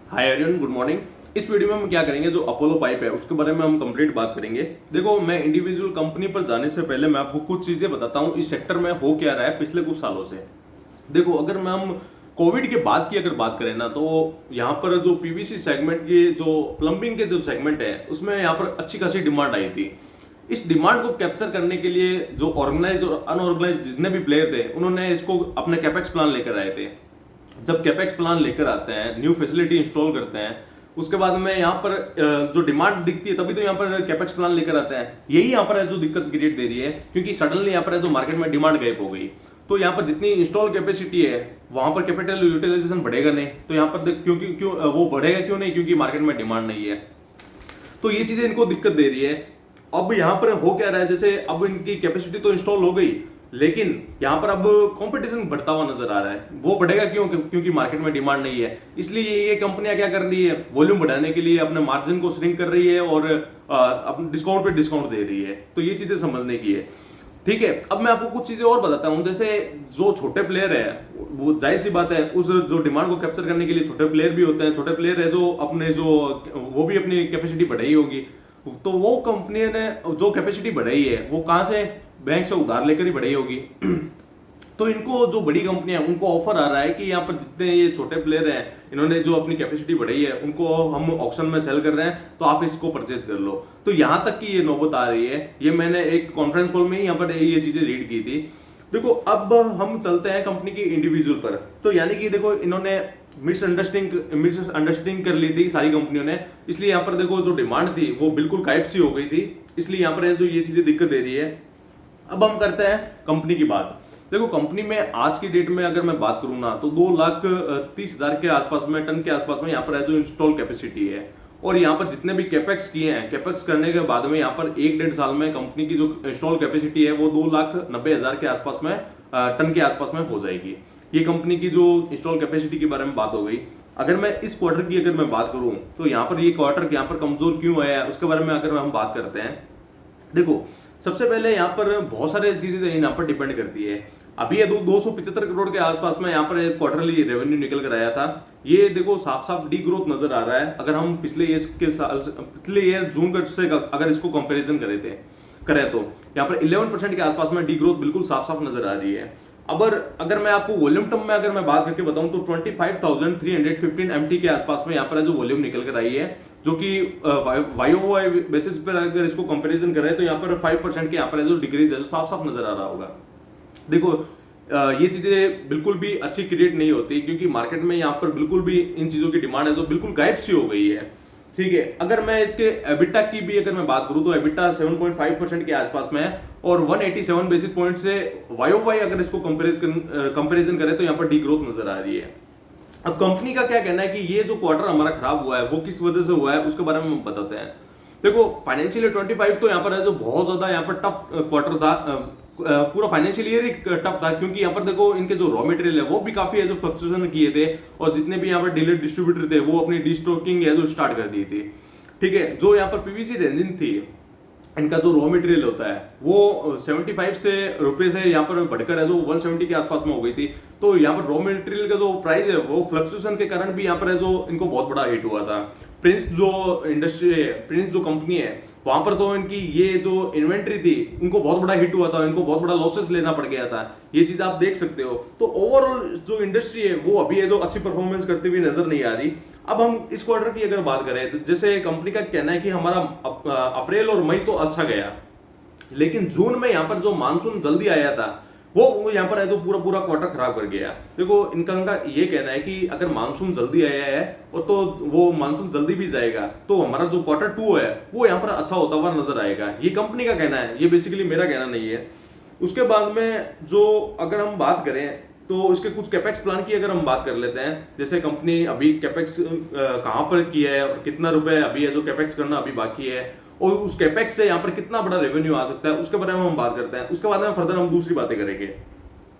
Hi everyone, good morning. इस video में हम क्या करेंगे, जो अपोलो पाइप है उसके बारे में हम कंप्लीट बात करेंगे। देखो, मैं इंडिविजुअल कंपनी पर जाने से पहले मैं आपको कुछ चीजें बताता हूँ इस सेक्टर में हो क्या रहा है पिछले कुछ सालों से। देखो, अगर मैं हम कोविड के बाद की अगर बात करें ना, तो यहाँ पर जो पीवीसी सेगमेंट की, जो प्लम्बिंग के जो सेगमेंट है, उसमें यहाँ पर अच्छी खासी डिमांड आई थी। इस डिमांड को कैप्चर करने के लिए जो ऑर्गेनाइज और अनऑर्गेनाइज जितने भी प्लेयर थे, उन्होंने इसको अपने कैपेक्स प्लान लेकर आए थे। जब कैपेक्स प्लान लेकर आते हैं, न्यू फैसिलिटी इंस्टॉल करते हैं, उसके बाद में यहाँ पर जो डिमांड दिखती है, तभी तो यहाँ पर कैपेक्स प्लान लेकर आते हैं। यही यहाँ पर है जो दिक्कत क्रिएट दे रही है, क्योंकि सडनली यहाँ पर है जो मार्केट में डिमांड गायब हो गई। तो यहाँ पर जितनी इंस्टॉल कैपेसिटी है, वहां पर कैपिटल यूटिलाइजेशन बढ़ेगा नहीं। तो यहाँ पर क्यों वो बढ़ेगा क्यों नहीं, क्योंकि मार्केट में डिमांड नहीं है। तो ये चीजें इनको दिक्कत दे रही है। अब यहाँ पर हो क्या रहा है, जैसे अब इनकी कैपेसिटी तो इंस्टॉल हो गई, लेकिन यहाँ पर अब कंपटीशन बढ़ता हुआ नजर आ रहा है। वो बढ़ेगा क्यों, क्योंकि मार्केट में डिमांड नहीं है। इसलिए ये कंपनियां क्या कर रही है, वॉल्यूम बढ़ाने के लिए अपने मार्जिन को श्रिंक कर रही है और अपने डिस्काउंट पे डिस्काउंट दे रही है। तो ये चीजें समझने की है। ठीक है, अब मैं आपको कुछ चीजें और बताता हूं। जैसे जो छोटे प्लेयर है, वो जाहिर सी बात है, उस जो डिमांड को कैप्चर करने के लिए छोटे प्लेयर भी होते हैं। छोटे प्लेयर है जो अपने जो वो भी अपनी कैपेसिटी बढ़ाई होगी। तो वो कंपनी ने जो कैपेसिटी बढ़ाई है, वो कहां से, बैंक से उधार लेकर ही बढ़ाई होगी। तो इनको जो बड़ी कंपनियां, उनको ऑफर आ रहा है कि यहाँ पर जितने ये छोटे प्लेयर हैं, इन्होंने जो अपनी कैपेसिटी बढ़ाई है, उनको हम ऑक्शन में सेल कर रहे हैं, तो आप इसको परचेज कर लो। तो यहां तक की ये नौबत आ रही है। ये मैंने एक कॉन्फ्रेंस कॉल में ही यहाँ पर ये चीजें रीड की थी। देखो, अब हम चलते हैं कंपनी की इंडिविजुअल पर। तो यानी कि देखो, इन्होंने मिसअंडरस्टैंडिंग कर ली थी सारी कंपनियों ने। इसलिए यहाँ पर देखो, जो डिमांड थी वो बिल्कुल गायब सी हो गई थी। इसलिए यहाँ पर जो ये चीजें दिक्कत दे रही है। अब हम करते हैं कंपनी की बात। देखो, कंपनी में आज की डेट में अगर मैं बात करूं ना, तो 2,30,000 के आसपास में, टन के आसपास में यहाँ पर है जो इंस्टॉल कैपेसिटी है। और यहाँ पर जितने भी कैपेक्स किए हैं, कैपेक्स करने के बाद में यहाँ पर 1-1.5 साल में कंपनी की जो इंस्टॉल कैपेसिटी है, वो 2,90,000 के आसपास में, टन के आसपास में हो जाएगी। ये कंपनी की जो इंस्टॉल कैपेसिटी के बारे में बात हो गई। अगर मैं इस क्वार्टर की अगर मैं बात करूं, तो यहाँ पर ये क्वार्टर यहाँ पर कमजोर क्यों आया है, उसके बारे में अगर हम बात करते हैं। देखो, सबसे पहले यहाँ पर बहुत सारे चीजें यहाँ पर डिपेंड करती है। अभी ये 275 करोड़ के आसपास में यहाँ पर क्वार्टरली रेवेन्यू निकल कर आया था। ये देखो, साफ साफ डी ग्रोथ नजर आ रहा है। अगर हम पिछले ईयर जून का से अगर इसको कंपैरिजन करें तो यहाँ पर 11% के आसपास में डी ग्रोथ बिल्कुल साफ साफ नजर आ रही है। अगर मैं आपको वॉल्यूम टर्म में अगर मैं बात करके बताऊं, तो 25,315 एमटी के आसपास में यहाँ पर जो वॉल्यूम निकल कर आई है, जो कि वाई बेसिस पर अगर इसको कंपैरिजन करें, तो यहाँ पर 5% के यहाँ पर जो डिक्रीज है, जो साफ साफ नजर आ रहा होगा। देखो, ये चीजें बिल्कुल भी अच्छी क्रिएट नहीं होती, क्योंकि मार्केट में यहाँ पर बिल्कुल भी इन चीजों की डिमांड है जो बिल्कुल गायब सी हो गई है। ठीक है, अगर मैं इसके एबिटा की भी अगर मैं बात करूं, तो एबिटा 7.5% के आसपास में है। और 187 बेसिस पॉइंट से वाई अगर इसको कंपेरिजन करें, तो यहाँ पर डी ग्रोथ नजर आ रही है। अब कंपनी का क्या कहना है कि ये जो क्वार्टर हमारा खराब हुआ है, वो किस वजह से हुआ है, उसके बारे में हम बताते हैं। देखो, फाइनेंशियल 25 तो यहाँ पर है जो बहुत ज्यादा यहाँ पर टफ क्वार्टर था। पूरा फाइनेंशियल ईयर ही टफ था, क्योंकि यहाँ पर देखो, इनके जो रॉ मटेरियल है वो भी काफी है जो फ्लक्चुएशन किए थे। और जितने भी यहाँ पर डीलर डिस्ट्रीब्यूटर थे, वो अपनी डिस्टॉकिंग है जो स्टार्ट कर दी थी। ठीक है, जो यहाँ पर पीवीसी रेजिन थी, इनका जो रॉ मटेरियल होता है, वो 75 से रुपए से यहाँ पर बढ़कर है जो 170 के आसपास में हो गई थी। तो यहाँ पर रॉ मटेरियल का जो प्राइस है, वो फ्लक्चुएशन के कारण भी यहाँ पर है जो इनको बहुत बड़ा हिट हुआ था। प्रिंस जो कंपनी है, वहां पर तो इनकी ये जो इन्वेंट्री थी, उनको बहुत बड़ा हिट हुआ था, इनको बहुत बड़ा लॉसेस लेना पड़ गया था। ये चीज आप देख सकते हो। तो ओवरऑल जो इंडस्ट्री है, वो अभी है जो अच्छी परफॉर्मेंस करती हुई नजर नहीं आ रही। अब हम इस क्वार्टर की अगर बात करें, तो जैसे कंपनी का कहना है कि हमारा अप्रैल और मई तो अच्छा गया, लेकिन जून में यहाँ पर जो मानसून जल्दी आया था, वो यहाँ पर है जो पूरा पूरा क्वार्टर खराब कर गया। देखो, इनका ये कहना है कि अगर मानसून जल्दी आया है, और तो वो मानसून जल्दी भी जाएगा, तो हमारा जो Q2 है, वो यहाँ पर अच्छा होता हुआ नजर आएगा। ये कंपनी का कहना है, ये बेसिकली मेरा कहना नहीं है। उसके बाद में जो अगर हम बात करें, तो इसके कुछ कैपेक्स प्लान की अगर हम बात कर लेते हैं। जैसे कंपनी अभी कैपेक्स कहां पर किया है, और कितना रुपए अभी है जो कैपेक्स करना अभी बाकी है, और उस कैपेक्स से यहाँ पर कितना बड़ा रेवेन्यू आ सकता है, उसके बारे में हम बात करते हैं। उसके बाद में फर्दर हम दूसरी बातें करेंगे।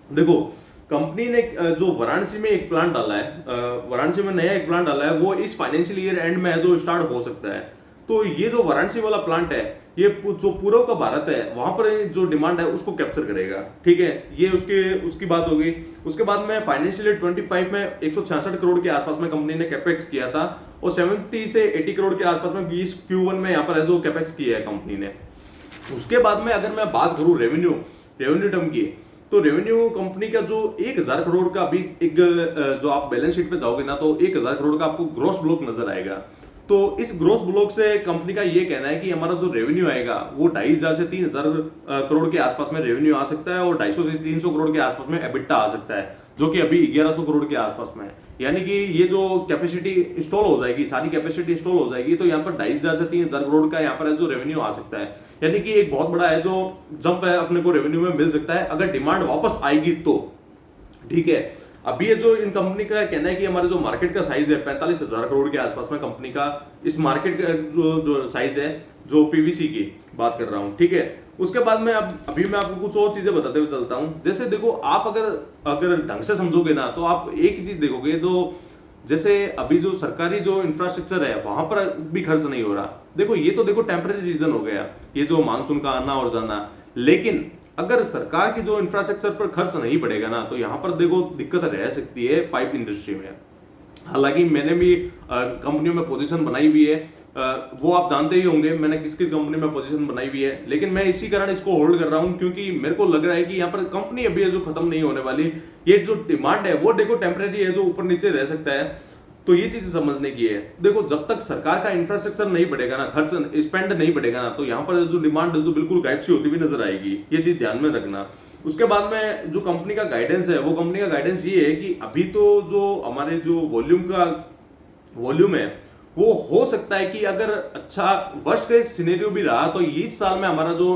देखो, कंपनी ने जो वाराणसी में एक प्लांट डाला है, वाराणसी में नया एक प्लांट डाला है, वो इस फाइनेंशियल ईयर एंड में जो स्टार्ट हो सकता है। तो ये जो वाराणसी वाला प्लांट है, ये जो पूर्व का भारत है वहां पर जो डिमांड है उसको कैप्चर करेगा। ठीक है, ये उसकी बात हो गई। उसके बाद में फाइनेंशियल ईयर 25 में 166 करोड़ के आसपास में कंपनी ने कैपेक्स किया था और 70 से 80 करोड़ के आसपास में 20 Q1 में यहाँ पर है जो कैपेक्स किया है कंपनी ने। उसके बाद में अगर मैं बात करूं रेवेन्यू टर्म की, तो रेवेन्यू कंपनी का जो 1000 करोड़ का अभी एक जो आप बैलेंस शीट पे जाओगे ना, तो 1000 करोड़ का आपको ग्रॉस ब्लॉक नजर आएगा। तो इस ग्रॉस ब्लॉक से कंपनी का ये कहना है कि हमारा जो रेवेन्यू आएगा वो 2500 से 3000 करोड़ के आसपास में रेवेन्यू आ सकता है और 250 से 300 करोड़ के आसपास में एबिटा आ सकता है, जो कि अभी 1100 करोड़ के आसपास में है। यानी कि ये जो कैपेसिटी इंस्टॉल हो जाएगी, सारी कैपेसिटी इंस्टॉल हो जाएगी, तो यहाँ पर 2500 से 3000 करोड़ का यहाँ पर जो रेवेन्यू आ सकता है। यानी कि एक बहुत बड़ा है जो जंप है अपने को रेवेन्यू में मिल सकता है अगर डिमांड वापस आएगी तो। ठीक है, अभी ये जो इन कंपनी का कहना है कि हमारे जो मार्केट का साइज है 45,000 करोड़ के आसपास में कंपनी का, इस मार्केट का जो साइज है जो पीवीसी की बात कर रहा हूं। ठीक है, उसके बाद में अभी मैं आपको कुछ और चीजें बताते हुए चलता हूं। जैसे देखो, आप अगर ढंग से समझोगे ना, तो आप एक चीज देखोगे, तो जैसे अभी जो सरकारी जो इंफ्रास्ट्रक्चर है वहां पर भी खर्च नहीं हो रहा। देखो ये तो देखो टेम्परेरी रीजन हो गया, ये जो मानसून का आना और जाना, लेकिन अगर सरकार की जो इंफ्रास्ट्रक्चर पर खर्च नहीं पड़ेगा ना, तो यहां पर देखो दिक्कत रह सकती है पाइप इंडस्ट्री में। हालांकि मैंने भी कंपनियों में पोजीशन बनाई हुई है, वो आप जानते ही होंगे मैंने किस किस कंपनी में पोजीशन बनाई हुई है, लेकिन मैं इसी कारण इसको होल्ड कर रहा हूं क्योंकि मेरे को लग रहा है कि यहाँ पर कंपनी अभी है जो खत्म नहीं होने वाली। ये जो डिमांड है वो देखो टेम्परेरी है, जो ऊपर नीचे रह सकता है। तो ये चीज समझने की है। देखो जब तक सरकार का इंफ्रास्ट्रक्चर नहीं बढ़ेगा ना, खर्च स्पेंड नहीं बढ़ेगा ना, तो यहाँ पर जो डिमांड जो बिल्कुल गायब सी होती हुई नजर आएगी। ये चीज ध्यान में रखना। उसके बाद में जो कंपनी का गाइडेंस है, वो कंपनी का गाइडेंस ये है कि अभी तो जो हमारे जो वॉल्यूम है वो हो सकता है कि अगर अच्छा वर्स्ट केस सिनेरियो भी रहा तो इस साल में हमारा जो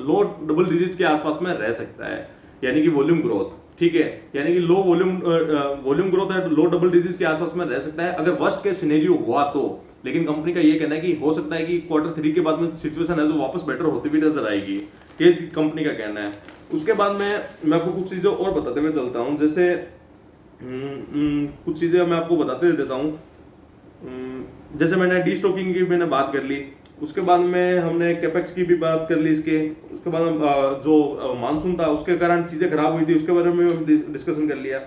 लो डबल डिजिट के आसपास में रह सकता है, यानी कि वॉल्यूम ग्रोथ। ठीक है, यानी कि लो वॉल्यूम ग्रोथ है, लो डबल डिजिट के आसपास में रह सकता है अगर वर्स्ट केस सिनेरियो हुआ तो। लेकिन कंपनी का ये कहना है कि हो सकता है कि Q3 के बाद में सिचुएशन है जो वापस बेटर होती हुई नजर आएगी। ये कंपनी का कहना है। उसके बाद में मैं आपको कुछ चीजें और बताते हुए चलता हूं। जैसे कुछ चीजें मैं आपको बताते देता हूं। जैसे मैंने डी स्टॉकिंग की मैंने बात कर ली, उसके बाद में हमने कैपेक्स की भी बात कर ली इसके, उसके बाद जो मानसून था उसके कारण चीजें खराब हुई थी उसके बारे में डिस्कशन कर लिया।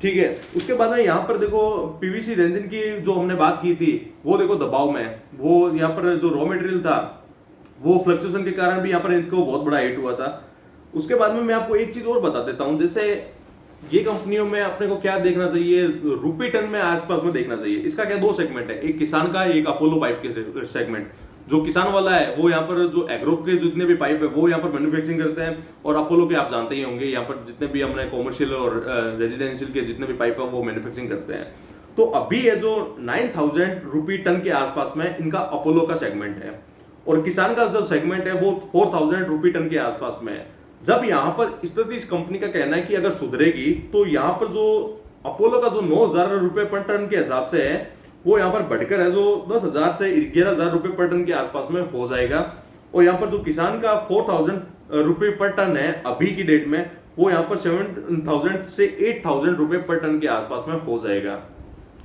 ठीक है, उसके बाद में यहाँ पर देखो पीवीसी रेंजिन की जो हमने बात की थी वो देखो दबाव में, वो यहाँ पर जो रॉ मटेरियल था वो फ्लक्चुएशन के कारण भी यहाँ पर इनको बहुत बड़ा हिट हुआ था। उसके बाद में मैं आपको एक चीज और बता देता हूँ। जैसे ये कंपनियों में अपने को क्या देखना चाहिए, रुपये टन में आसपास में देखना चाहिए। इसका क्या दो सेगमेंट है, एक किसान का, एक अपोलो पाइप के सेगमेंट। जो किसान वाला है वो यहाँ पर जो एग्रो के जितने भी पाइप है वो यहाँ पर मैन्युफैक्चरिंग करते हैं, और अपोलो के आप जानते ही होंगे यहाँ पर जितने भी हमने कॉमर्शियल और रेजिडेंशियल के जितने भी पाइप है वो मैन्युफैक्चरिंग करते हैं। तो अभी है जो 9000 रुपये टन के आसपास में इनका अपोलो का सेगमेंट है, और किसान का जो सेगमेंट है वो 4000 रुपये टन के आसपास में है। जब यहाँ पर स्थिति इस कंपनी का कहना है कि अगर सुधरेगी तो यहाँ पर जो अपोलो का जो 9000 रुपए पर टन के हिसाब से है वो यहाँ पर बढ़कर है जो 10,000 से 11,000 रुपए पर टन के आसपास में हो जाएगा, और यहाँ पर जो किसान का 4000 रुपए पर टन है अभी की डेट में वो यहाँ पर 7,000 से 8,000 रुपए पर टन के आसपास में हो जाएगा।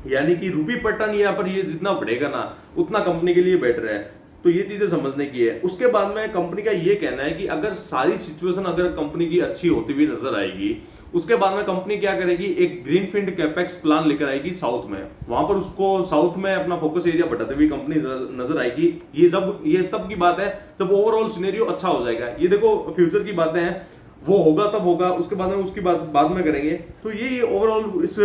यानी कि रुपये पर टन यहाँ पर ये जितना बढ़ेगा ना उतना कंपनी के लिए बेटर है। तो ये चीजें समझने की है। उसके बाद में कंपनी का ये कहना है कि अगर सारी सिचुएशन अगर कंपनी की अच्छी होती हुई नजर आएगी, उसके बाद में कंपनी क्या करेगी, एक ग्रीनफील्ड कैपेक्स प्लान लेकर आएगी साउथ में। वहां पर उसको साउथ में अपना फोकस एरिया बढ़ाते हुए कंपनी नजर आएगी। ये तब की बात है जब ओवरऑल सिनेरियो अच्छा हो जाएगा। ये देखो फ्यूचर की बातें हैं, वो होगा तब होगा, उसके बाद में उसकी बात बाद में करेंगे। तो ये ओवरऑल इस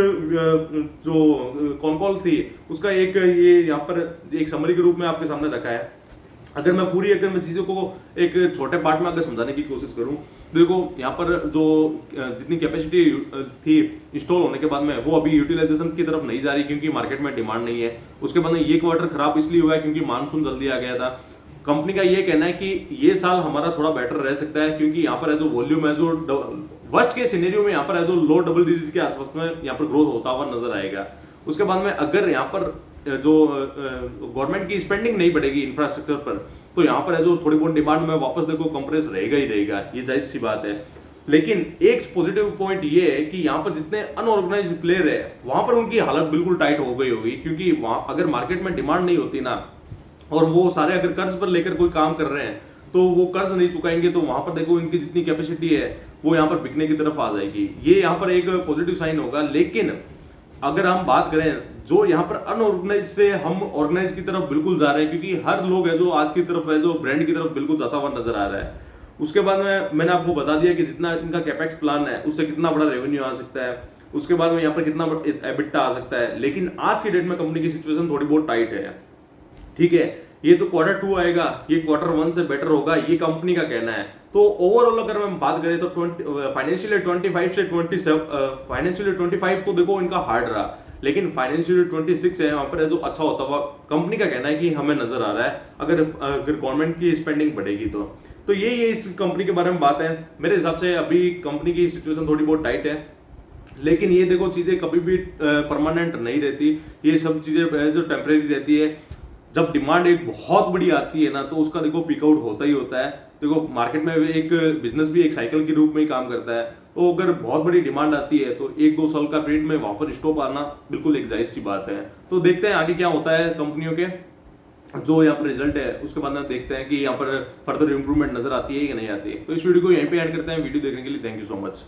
जो कॉल थी उसका एक ये यहाँ पर एक समरी के रूप में आपके सामने रखा है। अगर मैं चीजों को एक छोटे पार्ट में अगर समझाने की कोशिश करूं, देखो यहाँ पर जो जितनी कैपेसिटी थी इंस्टॉल होने के बाद में वो अभी यूटिलाइजेशन की तरफ नहीं जा रही क्योंकि मार्केट में डिमांड नहीं है। उसके बाद में ये क्वार्टर खराब इसलिए हुआ है क्योंकि मानसून जल्दी आ गया था। कंपनी का ये कहना है कि ये साल हमारा थोड़ा बेटर रह सकता है क्योंकि यहाँ पर है जो वॉल्यूम है जो वर्स्ट के सिनेरियो में यहाँ पर है जो लो डबल डिजिट के आसपास में यहाँ पर ग्रोथ होता हुआ नजर आएगा। उसके बाद में अगर यहाँ पर जो गवर्नमेंट की स्पेंडिंग नहीं बढ़ेगी इंफ्रास्ट्रक्चर पर, तो यहाँ पर है जो थोड़ी बहुत डिमांड में वापस देखो कंप्रेस रहेगा ही रहेगा, ये जायज सी बात है। लेकिन एक पॉजिटिव पॉइंट ये है कि यहाँ पर जितने अनऑर्गेनाइज्ड प्लेयर है वहां पर उनकी हालत बिल्कुल टाइट हो गई होगी, क्योंकि वहां अगर मार्केट में डिमांड नहीं होती ना और वो सारे अगर कर्ज पर लेकर कोई काम कर रहे हैं तो वो कर्ज नहीं चुकाएंगे, तो वहां पर देखो इनकी जितनी कैपेसिटी है वो यहाँ पर बिकने की तरफ आ जाएगी। ये यहाँ पर एक पॉजिटिव साइन होगा। लेकिन अगर हम बात करें जो यहाँ पर अनऑर्गेनाइज से हम ऑर्गेनाइज की तरफ बिल्कुल जा रहे हैं, क्योंकि हर लोग है जो आज की तरफ है जो ब्रांड की तरफ बिल्कुल जाता हुआ नजर आ रहा है। उसके बाद में मैंने आपको बता दिया कि जितना इनका कैपेक्स प्लान है उससे कितना बड़ा रेवेन्यू आ सकता है, उसके बाद में यहाँ पर कितना एबिटा आ सकता है। लेकिन आज की डेट में कंपनी की सिचुएशन थोड़ी बहुत टाइट है, ठीक है। ये जो Q2 आएगा ये Q1 से बेटर होगा, ये कंपनी का कहना है। तो ओवरऑल अगर हम बात करें तो फाइनेंशियल ईयर 25 से 27, फाइनेंशियल ईयर 25 तो देखो इनका हार्ड रहा, लेकिन फाइनेंशियल ईयर 26 है वहां पर जो अच्छा होता हुआ कंपनी का कहना है कि हमें नजर आ रहा है, अगर गवर्नमेंट की स्पेंडिंग बढ़ेगी तो ये इस कंपनी के बारे में बात है। मेरे हिसाब से अभी कंपनी की सिचुएशन थोड़ी बहुत टाइट है, लेकिन ये देखो चीजें कभी भी परमानेंट नहीं रहती, ये सब चीजें जो टेम्परेरी रहती है। जब डिमांड एक बहुत बड़ी आती है ना तो उसका देखो पिक आउट होता ही होता है। देखो मार्केट में एक बिजनेस भी एक साइकिल के रूप में ही काम करता है, तो अगर बहुत बड़ी डिमांड आती है तो 1-2 साल का पीरियड में वहां पर स्टॉप आना बिल्कुल एक जायज सी बात है। तो देखते हैं आगे क्या होता है कंपनियों के जो यहाँ पर रिजल्ट है, उसके बाद में देखते हैं कि यहाँ पर फर्दर इंप्रूवमेंट नजर आती है या नहीं आती है। तो इस वीडियो को यहीं पे एंड करते हैं। वीडियो देखने के लिए थैंक यू सो मच।